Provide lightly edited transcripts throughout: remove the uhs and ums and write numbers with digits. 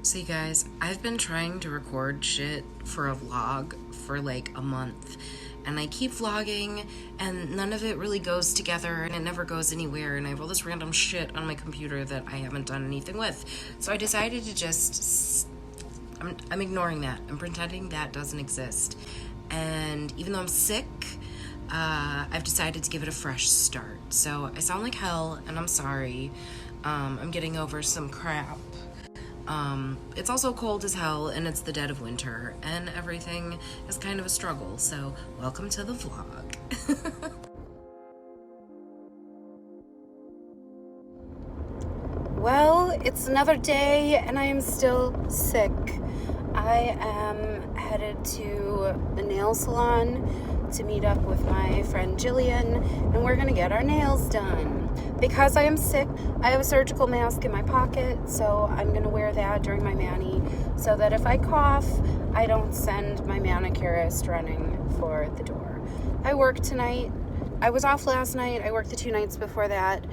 So you guys, I've been trying to record shit for a vlog for like a month, and I keep vlogging and none of it really goes together and it never goes anywhere, and I have all this random shit on my computer that I haven't done anything with. So I decided to just I'm ignoring that. I'm pretending that doesn't exist. And even though I'm sick, I've decided to give it a fresh start. So I sound like hell and I'm sorry. I'm getting over some crap. It's also cold as hell, and it's the dead of winter, and everything is kind of a struggle, so welcome to the vlog. Well, it's another day, and I am still sick. I am headed to the nail salon to meet up with my friend Jillian, and we're gonna get our nails done. Because I am sick, I have a surgical mask in my pocket, so I'm gonna wear that during my mani, so that if I cough, I don't send my manicurist running for the door. I work tonight. I was off last night. I worked the 2 nights before that.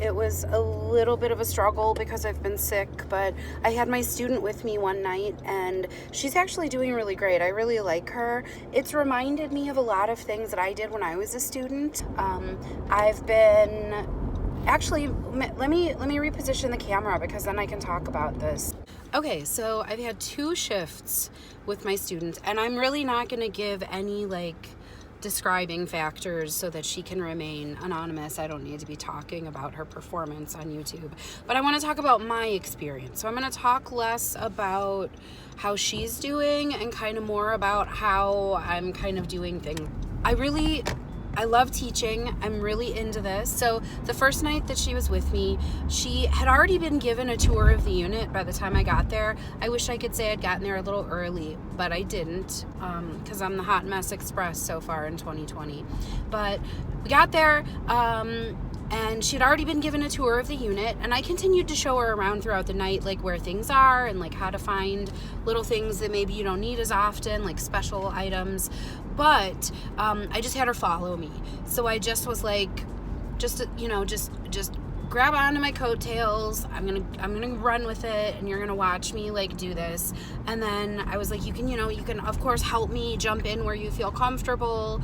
It was a little bit of a struggle because I've been sick, but I had my student with me one night, and she's actually doing really great. I really like her. It's reminded me of a lot of things that I did when I was a student. I've been... Actually, let me reposition the camera because then I can talk about this. Okay, so I've had 2 shifts with my students, and I'm really not going to give any, describing factors so that she can remain anonymous. I don't need to be talking about her performance on YouTube, but I want to talk about my experience. So I'm going to talk less about how she's doing and kind of more about how I'm kind of doing things. I love teaching. I'm really into this. So the first night that she was with me, she had already been given a tour of the unit by the time I got there. I wish I could say I'd gotten there a little early, but I didn't, because I'm the hot mess express so far in 2020. But we got there, and she'd already been given a tour of the unit, and I continued to show her around throughout the night, like where things are and like how to find little things that maybe you don't need as often, like special items. But I just had her follow me. So I just was like, just grab onto my coattails. I'm gonna run with it, and you're gonna watch me do this. And then I was like, you can of course help me jump in where you feel comfortable,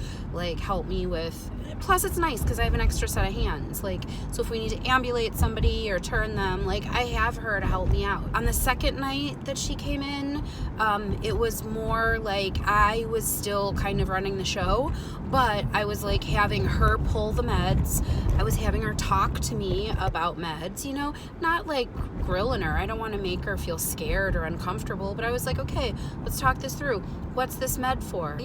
help me with. Plus it's nice because I have an extra set of hands. So if we need to ambulate somebody or turn them, I have her to help me out. On the second night that she came in, it was more like I was still kind of running the show, but I was having her pull the meds. I was having her talk to me about meds, not grilling her. I don't want to make her feel scared or uncomfortable, but I was like, okay, let's talk this through. What's this med for?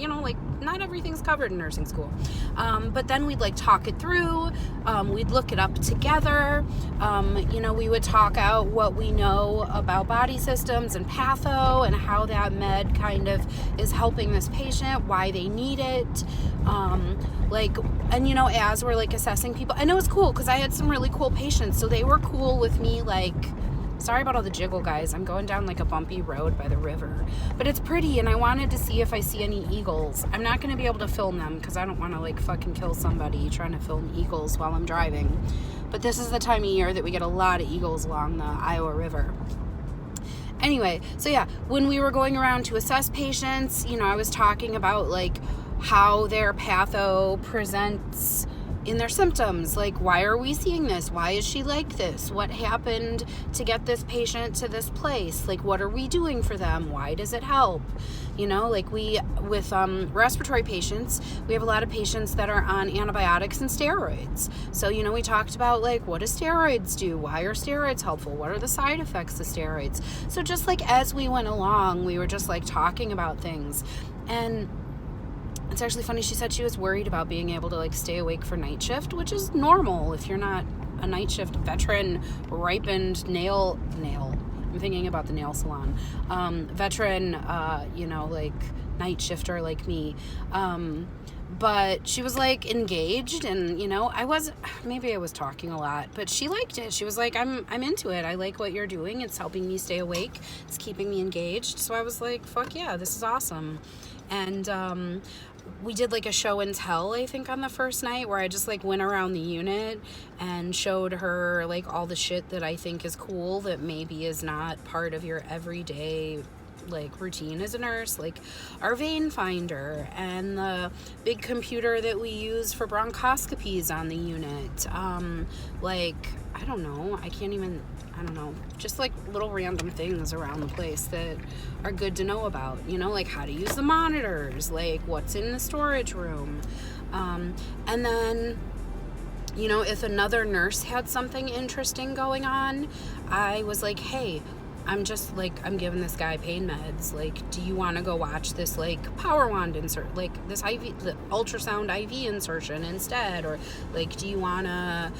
Not everything's covered in nursing school. But then we'd talk it through. We'd look it up together. We would talk out what we know about body systems and patho and how that med kind of is helping this patient, why they need it. As we're assessing people, I know it's cool because I had some really cool patients, so they were cool with me. Sorry about all the jiggle, guys. I'm going down a bumpy road by the river, but it's pretty, and I wanted to see if I see any eagles. I'm not going to be able to film them because I don't want to fucking kill somebody trying to film eagles while I'm driving. But this is the time of year that we get a lot of eagles along the Iowa River. Anyway, so yeah, when we were going around to assess patients, I was talking about how their patho presents in their symptoms. Why are we seeing this? Why is she like this? What happened to get this patient to this place? What are we doing for them? Why does it help? With respiratory patients, we have a lot of patients that are on antibiotics and steroids. So, we talked about what do steroids do? Why are steroids helpful? What are the side effects of steroids? So just as we went along, we were just talking about things. And it's actually funny, she said she was worried about being able to stay awake for night shift, which is normal if you're not a night shift veteran, ripened nail, I'm thinking about the nail salon, veteran, night shifter like me. But she was engaged, and maybe I was talking a lot, but she liked it. She was I'm into it. I like what you're doing. It's helping me stay awake. It's keeping me engaged. So I was fuck yeah, this is awesome. And we did like a show and tell, I think, on the first night, where I just like went around the unit and showed her like all the shit that I think is cool that maybe is not part of your everyday like routine as a nurse, like our vein finder and the big computer that we use for bronchoscopies on the unit. Like, I don't know, just like little random things around the place that are good to know about, you know, like how to use the monitors, like what's in the storage room. And then, you know, if another nurse had something interesting going on, I was like, hey, I'm giving this guy pain meds. Like, do you want to go watch this, like, power wand insert, like, this IV, the ultrasound IV insertion instead? Or, like, do you want to,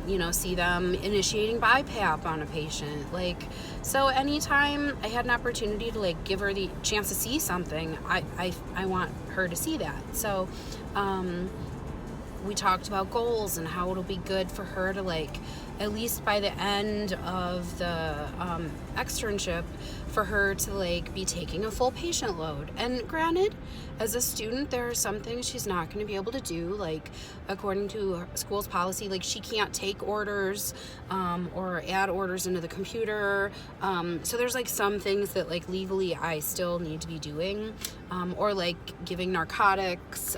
you know, see them initiating BiPAP on a patient? Like, so anytime I had an opportunity to, like, give her the chance to see something, I want her to see that. So, we talked about goals and how it'll be good for her to, like, at least by the end of the externship, for her to like be taking a full patient load. And granted, as a student, there are some things she's not going to be able to do, like according to her school's policy, like she can't take orders or add orders into the computer. So there's like some things that like legally I still need to be doing, or like giving narcotics.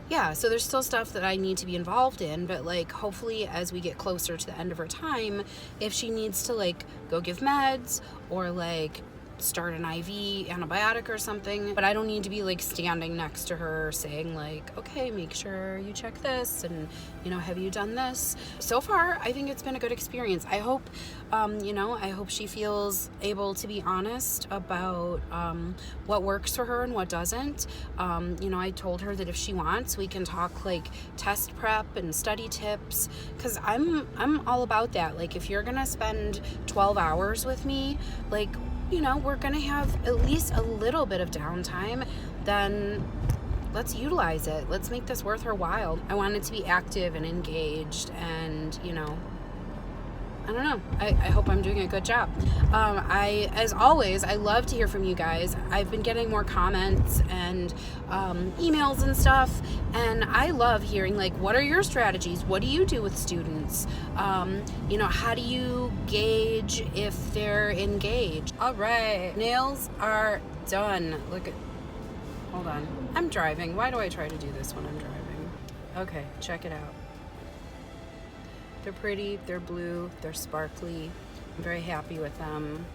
Yeah, so there's still stuff that I need to be involved in, but like hopefully as we get closer to the end of her time, if she needs to like go give meds or like start an IV antibiotic or something, but I don't need to be like standing next to her saying like, okay, make sure you check this and, you know, have you done this? So far, I think it's been a good experience. I hope, you know, I hope she feels able to be honest about what works for her and what doesn't. You know, I told her that if she wants, we can talk like test prep and study tips, because I'm all about that. Like if you're gonna spend 12 hours with me, like, you know, we're gonna have at least a little bit of downtime, then let's utilize it. Let's make this worth her while. I want it to be active and engaged, and, you know, I don't know. I hope I'm doing a good job. As always, I love to hear from you guys. I've been getting more comments and emails and stuff, and I love hearing, like, what are your strategies? What do you do with students? You know, how do you gauge if they're engaged? All right, nails are done. Hold on. I'm driving. Why do I try to do this when I'm driving? Okay, check it out. They're pretty, they're blue, they're sparkly. I'm very happy with them.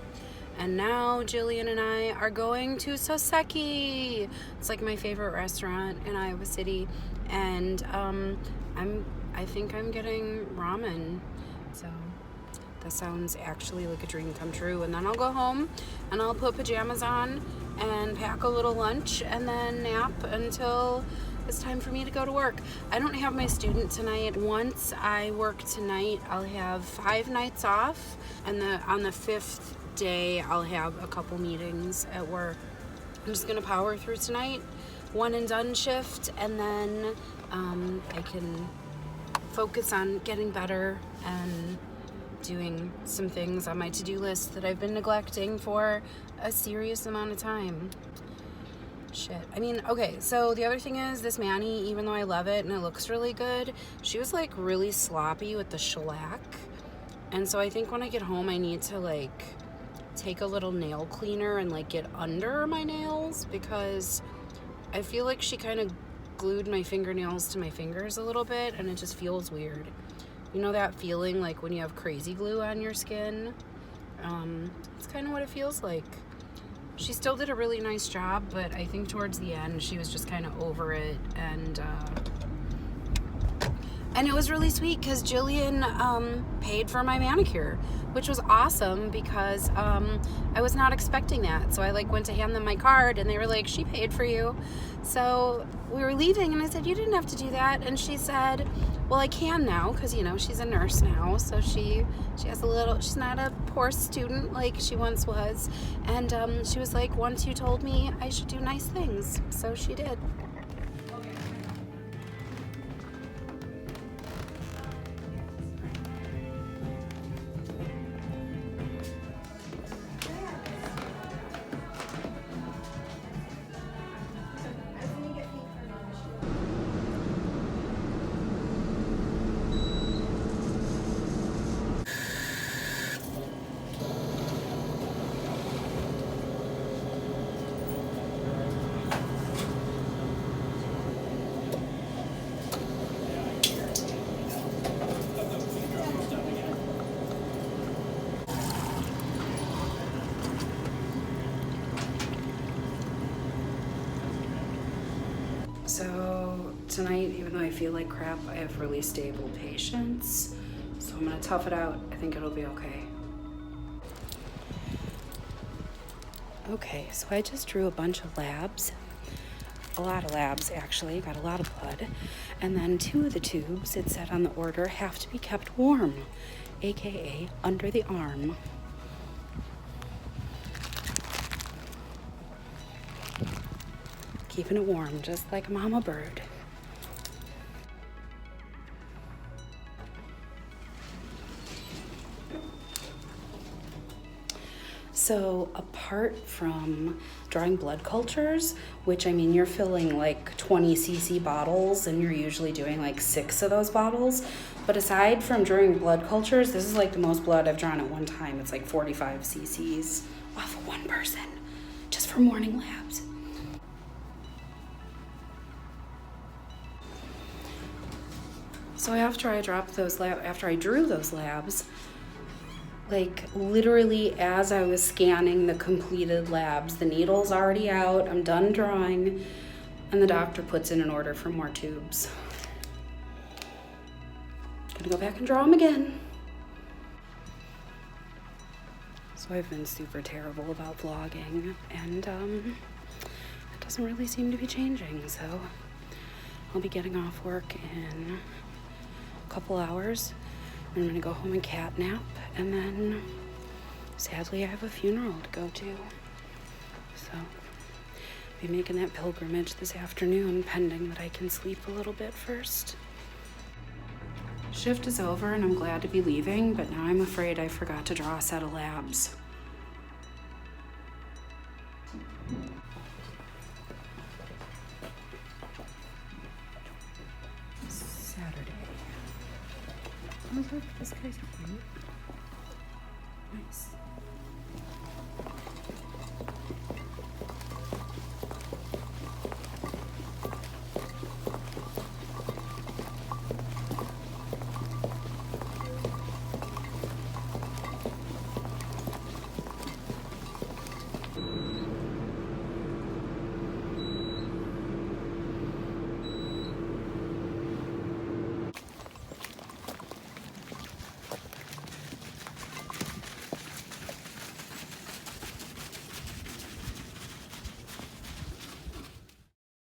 And now Jillian and I are going to Soseki. It's like my favorite restaurant in Iowa City. And I think I'm getting ramen. So that sounds actually like a dream come true. And then I'll go home and I'll put pajamas on and pack a little lunch and then nap until it's time for me to go to work. I don't have my student tonight. Once I work tonight, I'll have 5 nights off, and on the 5th day, I'll have a couple meetings at work. I'm just gonna power through tonight, 1 and done shift, and then I can focus on getting better and doing some things on my to-do list that I've been neglecting for a serious amount of time. Shit. I mean, okay, so the other thing is this mani, even though I love it and it looks really good, she was like really sloppy with the shellac. And so I think when I get home, I need to like take a little nail cleaner and like get under my nails, because I feel like she kind of glued my fingernails to my fingers a little bit and it just feels weird. You know that feeling like when you have crazy glue on your skin? It's kind of what it feels like. She still did a really nice job, but I think towards the end she was just kind of over it, and it was really sweet because Jillian paid for my manicure, which was awesome because I was not expecting that. So I like went to hand them my card and they were like, she paid for you. So we were leaving and I said, you didn't have to do that. And she said, well, I can now because, you know, she's a nurse now. So she has she's not a poor student like she once was. And she was like, once you told me I should do nice things. So she did. So tonight, even though I feel like crap, I have really stable patience. So I'm gonna tough it out. I think it'll be okay. Okay, so I just drew a bunch of labs. A lot of labs, actually. Got a lot of blood. And then 2 of the tubes, it said on the order, have to be kept warm, aka under the arm. Keeping it warm, just like a mama bird. So apart from drawing blood cultures, which I mean, you're filling like 20 cc bottles and you're usually doing like 6 of those bottles. But aside from drawing blood cultures, this is like the most blood I've drawn at one time. It's like 45 cc's off of one person, just for morning labs. So after I drew those labs, like literally as I was scanning the completed labs, the needle's already out, I'm done drawing, and the doctor puts in an order for more tubes. Gonna go back and draw them again. So I've been super terrible about vlogging, and it doesn't really seem to be changing, so I'll be getting off work in a couple hours. I'm gonna go home and cat nap, and then sadly I have a funeral to go to. So I'll be making that pilgrimage this afternoon, pending that I can sleep a little bit first. Shift is over and I'm glad to be leaving, but now I'm afraid I forgot to draw a set of labs. Oh, look, this guy's cute. Nice.